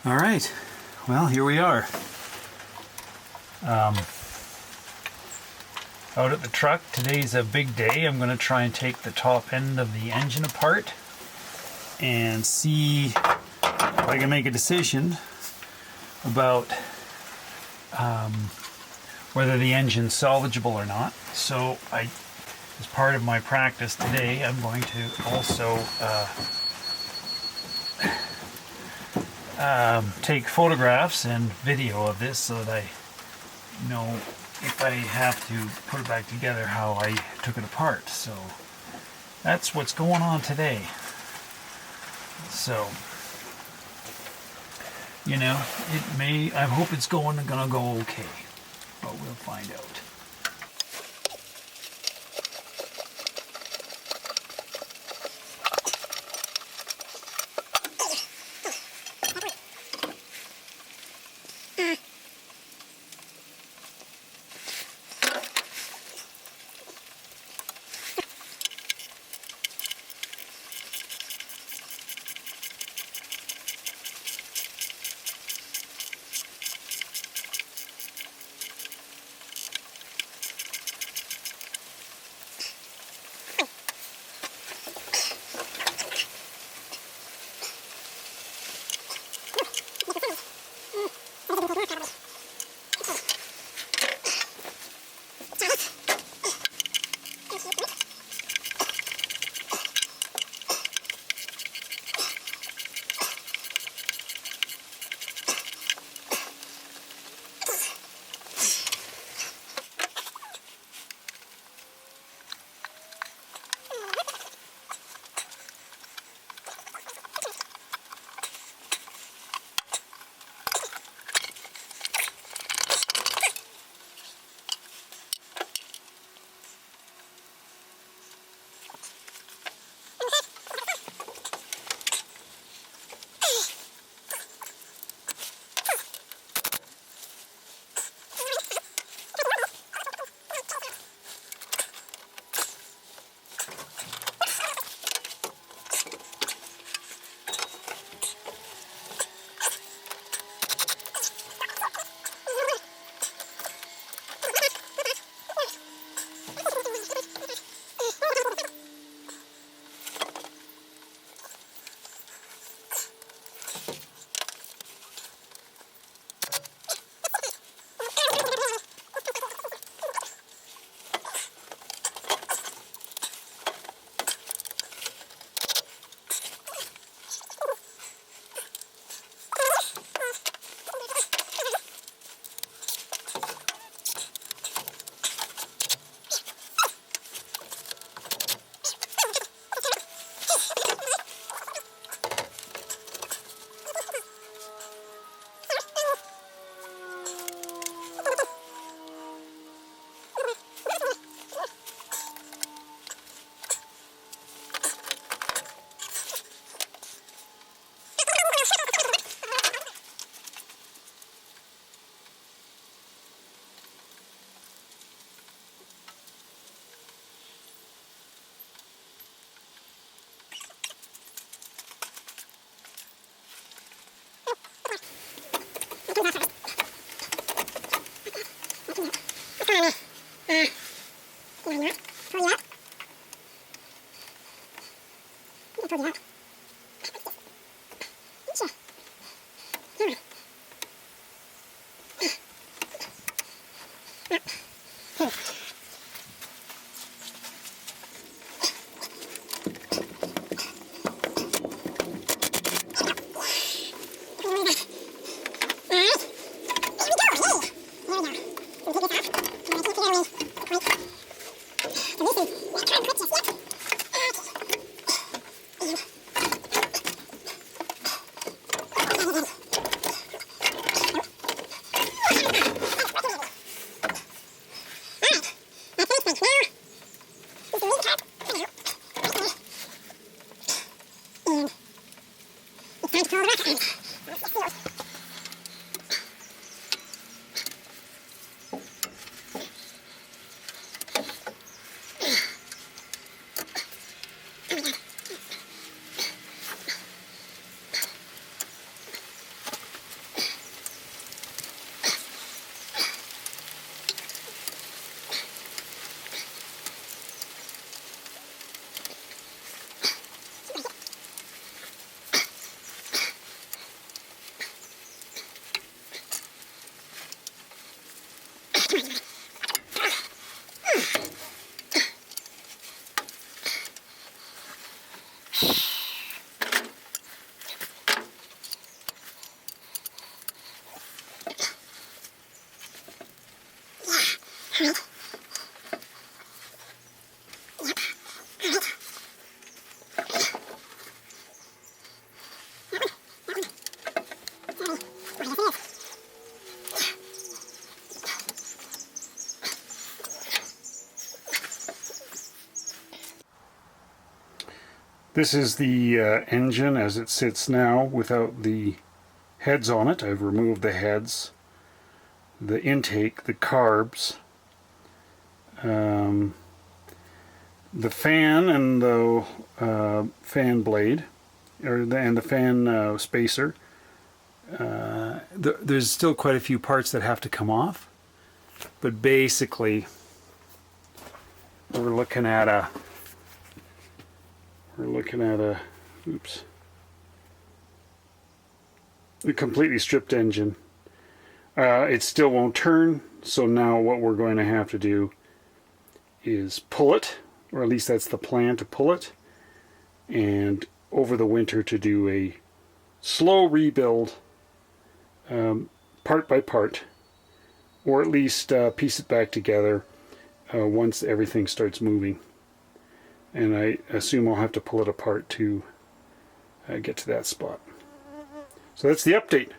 All right, well, here we are. Out at the truck. Today's a big day. I'm going to try and take the top end of the engine apart and see if I can make a decision about whether the engine's salvageable or not. So as part of my practice today, I'm going to also take photographs and video of this so that I know if I have to put it back together how I took it apart. So that's what's going on today. So, you know, I hope it's gonna go okay, but we'll find out. This is the engine as it sits now without the heads on it. I've removed the heads, the intake, the carbs, the fan and the fan blade, and the fan spacer. There's still quite a few parts that have to come off, but basically we're looking at a oops, a completely stripped engine. It still won't turn, so now what we're going to have to do is pull it, or at least that's the plan, to pull it, and over the winter to do a slow rebuild, part by part, or at least piece it back together once everything starts moving. And I assume I'll have to pull it apart to get to that spot. So that's the update.